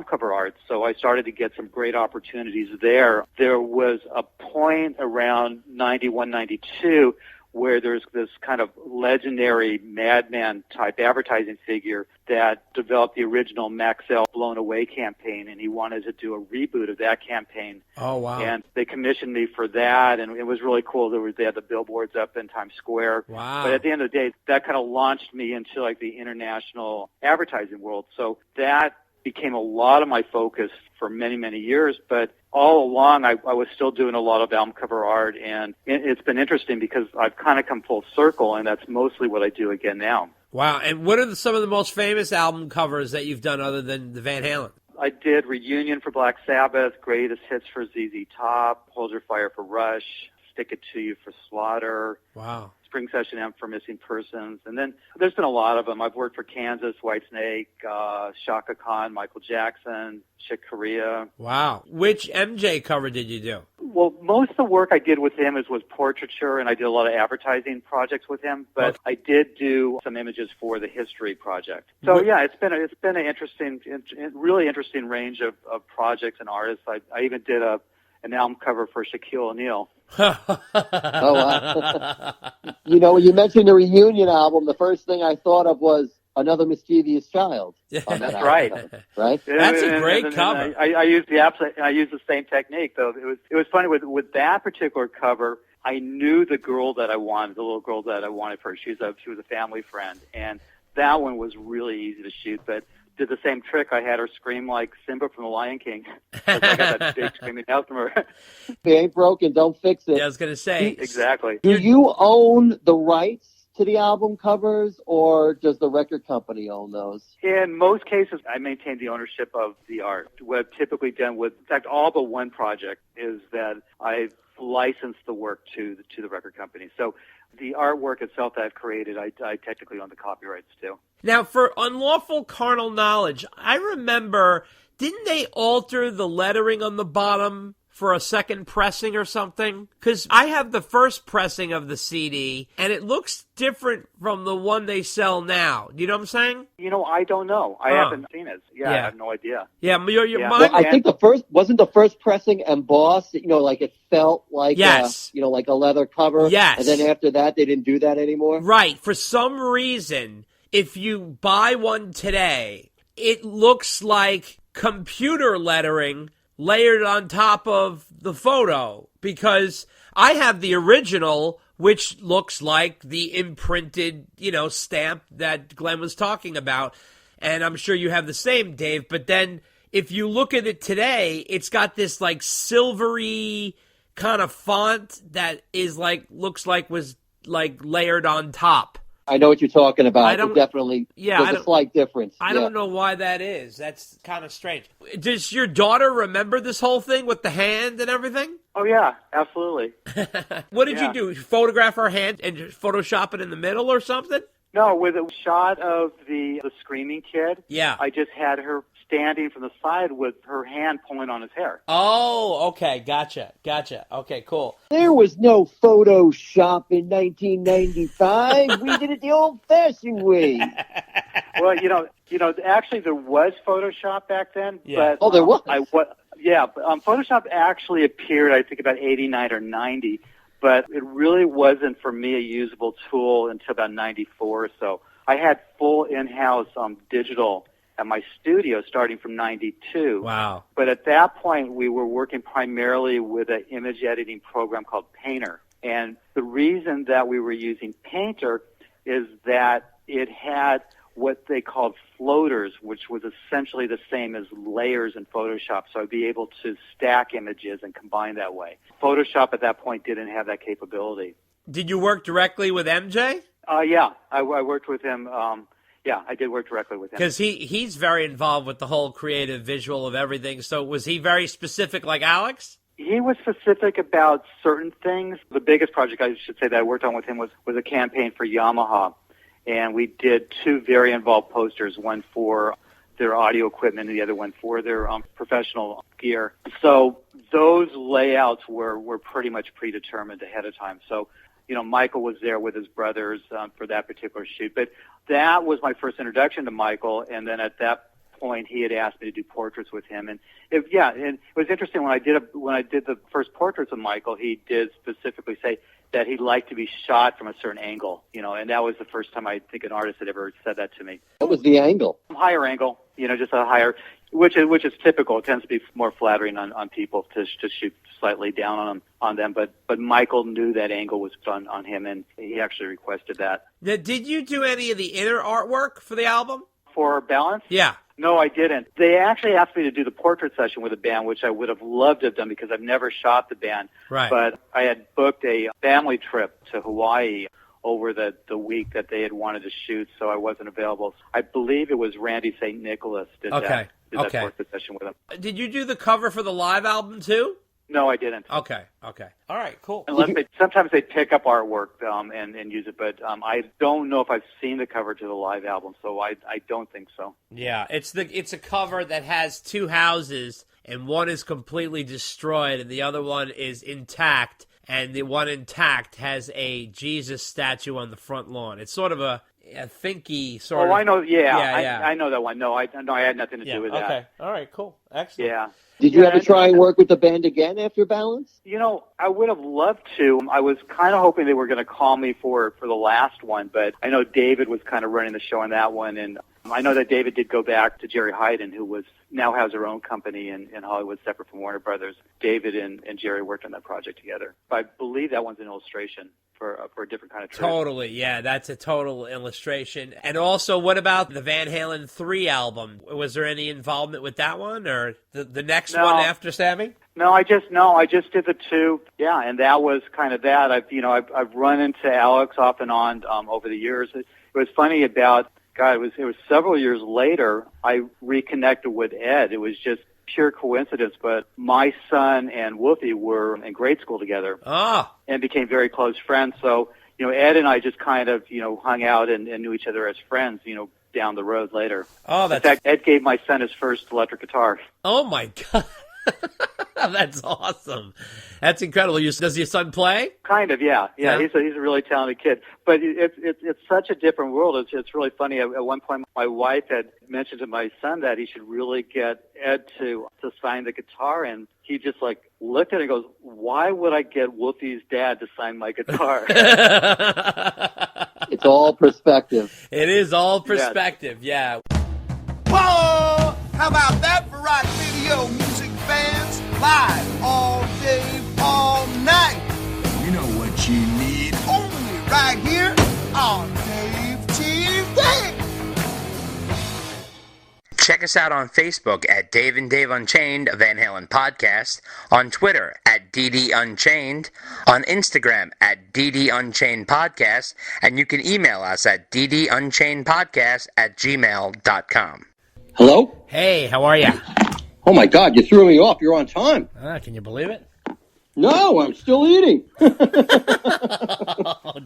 cover art, so I started to get some great opportunities there. There was a point around 91, 92 where there's this kind of legendary madman type advertising figure that developed the original Maxell Blown Away campaign, and he wanted to do a reboot of that campaign. Oh, wow. And they commissioned me for that, and it was really cool. They had the billboards up in Times Square. Wow. But at the end of the day, that kind of launched me into like the international advertising world. So that became a lot of my focus for many, many years, but all along I was still doing a lot of album cover art, and it's been interesting because I've kind of come full circle, and that's mostly what I do again now. Wow, and what are some of the most famous album covers that you've done other than the Van Halen? I did Reunion for Black Sabbath, Greatest Hits for ZZ Top, Hold Your Fire for Rush, Stick It To You for Slaughter. Wow. Spring Session M for Missing Persons. And then there's been a lot of them. I've worked for Kansas, Whitesnake, Shaka Khan, Michael Jackson, Chick Corea. Wow. Which MJ cover did you do? Well, most of the work I did with him was portraiture, and I did a lot of advertising projects with him. But I did do some images for the History Project. So yeah, it's been an interesting, really interesting range of projects and artists. I even did an album cover for Shaquille O'Neal. Oh, wow. You know, when you mentioned the Reunion album, the first thing I thought of was Another Mischievous Child. That's right. Right? That's a great cover. I used the same technique, though. It was funny with that particular cover. I knew the girl that I wanted, the little girl that I wanted for her. She was a family friend, and that one was really easy to shoot, but did the same trick. I had her scream like Simba from The Lion King. I got that big screaming out from her. If it ain't broken, don't fix it. Yeah, I was going to say. Exactly. Do you own the rights to the album covers, or does the record company own those? In most cases, I maintain the ownership of the art. What I've typically done with, in fact, all but one project is that I've licensed the work to the record company. So the artwork itself that I've created, I technically own the copyrights too. Now, for Unlawful Carnal Knowledge, I remember, didn't they alter the lettering on the bottom for a second pressing or something? Because I have the first pressing of the CD, and it looks different from the one they sell now. You know what I'm saying? You know, I don't know. I haven't seen it. Yeah, I have no idea. Yeah, Well, I think wasn't the first pressing embossed, you know, like it felt like, like a leather cover. Yes. And then after that, they didn't do that anymore? Right. For some reason, if you buy one today, it looks like computer lettering layered on top of the photo, because I have the original, which looks like the imprinted, stamp that Glenn was talking about. And I'm sure you have the same, Dave. But then if you look at it today, it's got this like silvery kind of font that is looks like was like layered on top. I know what you're talking about. Definitely, there's a slight difference. I don't know why that is. That's kind of strange. Does your daughter remember this whole thing with the hand and everything? Oh, yeah, absolutely. What did you do? Photograph her hand and just Photoshop it in the middle or something? No, with a shot of the screaming kid, I just had her standing from the side with her hand pulling on his hair. Oh, okay. Gotcha. Okay, cool. There was no Photoshop in 1995. We did it the old-fashioned way. Well, actually there was Photoshop back then. Yeah. But, there was? Photoshop actually appeared, I think, about 89 or 90. But it really wasn't, for me, a usable tool until about 94 or so. I had full in-house digital at my studio starting from 92. Wow. But at that point, we were working primarily with an image editing program called Painter. And the reason that we were using Painter is that it had what they called floaters, which was essentially the same as layers in Photoshop. So I'd be able to stack images and combine that way. Photoshop at that point didn't have that capability. Did you work directly with MJ? Yeah, I worked with him. I did work directly with him. Because he's very involved with the whole creative visual of everything. So was he very specific like Alex? He was specific about certain things. The biggest project, I should say, that I worked on with him was a campaign for Yamaha. And we did two very involved posters, one for their audio equipment and the other one for their professional gear. So those layouts were pretty much predetermined ahead of time. So, Michael was there with his brothers for that particular shoot. But that was my first introduction to Michael. And then at that point he had asked me to do portraits with him, and it was interesting when I did the first portraits of Michael. He did specifically say that he'd like to be shot from a certain angle, and that was the first time I think an artist had ever said that to me. What was the angle? Higher angle, just a higher, which is typical. It tends to be more flattering on people to shoot slightly down on them. But Michael knew that angle was on him, and he actually requested that. Now, did you do any of the inner artwork for the album? For Balance? Yeah. No, I didn't. They actually asked me to do the portrait session with the band, which I would have loved to have done because I've never shot the band. Right. But I had booked a family trip to Hawaii over the week that they had wanted to shoot, so I wasn't available. I believe it was Randy St. Nicholas did that portrait session with him. Did you do the cover for the live album too? No, I didn't. Okay. All right, cool. Sometimes they pick up artwork and use it, but I don't know if I've seen the cover to the live album, so I don't think so. Yeah, it's a cover that has two houses, and one is completely destroyed, and the other one is intact, and the one intact has a Jesus statue on the front lawn. It's sort of a thinky sort of. Oh, I know. Yeah. I know that one. No, I had nothing to do with that. Okay. All right. Cool. Excellent. Yeah. Did you ever try and work with the band again after Balance? I would have loved to. I was kind of hoping they were going to call me for the last one, but I know David was kind of running the show on that one, and I know that David did go back to Jerry Hyden, who now has her own company in Hollywood, separate from Warner Brothers. David and Jerry worked on that project together. But I believe that one's an illustration for a different kind of trip. Totally, yeah, that's a total illustration. And also, what about the Van Halen 3 album? Was there any involvement with that one, or the next one after Sammy? No, I just did the two. Yeah, and that was kind of that. I've run into Alex off and on over the years. It was funny about. God, it was several years later I reconnected with Ed. It was just pure coincidence, but my son and Wolfie were in grade school together and became very close friends. So, Ed and I just kind of, hung out and knew each other as friends, down the road later. Oh, in fact, Ed gave my son his first electric guitar. Oh, my God. That's awesome. That's incredible. Does your son play? Kind of, yeah. He's a really talented kid. But it's such a different world. It's really funny. At one point, my wife had mentioned to my son that he should really get Ed to sign the guitar, and he just looked at it and goes, "Why would I get Wolfie's dad to sign my guitar?" It's all perspective. It is all perspective. Yeah. Whoa! How about that for rock video music fans? Live all day, all night. You know what you need. Only right here on Dave TV. Check us out on Facebook at Dave and Dave Unchained, a Van Halen podcast, on Twitter at DD Unchained, on Instagram at DD Unchained Podcast, and you can email us at ddunchainedpodcast@gmail.com. Hello? Hey, how are you? Oh, my God, you threw me off. You're on time. Can you believe it? No, I'm still eating. Oh,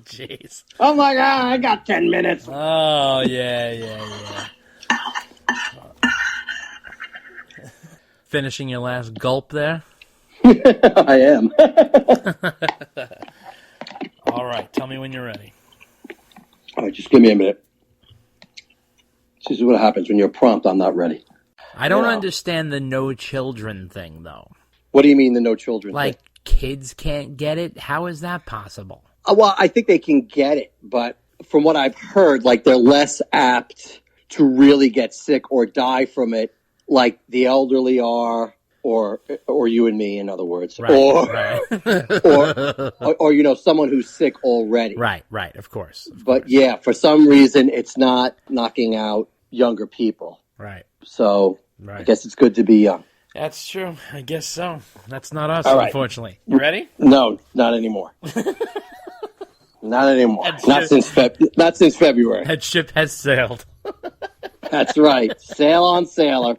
jeez. I'm like, I got 10 minutes. Oh, yeah. Finishing your last gulp there? I am. All right, tell me when you're ready. All right, just give me a minute. This is what happens when you're prompt. I'm not ready. I don't understand the no children thing, though. What do you mean the no children thing? Kids can't get it? How is that possible? Well, I think they can get it, but from what I've heard, they're less apt to really get sick or die from it, like the elderly are, or you and me, in other words, right. or someone who's sick already. Right, of course. But yeah, for some reason, it's not knocking out younger people. Right. So I guess it's good to be young. That's true. I guess so. That's not us, unfortunately. You ready? No, not anymore. Not anymore. Not since February. That ship has sailed. That's right. Sail on, sailor.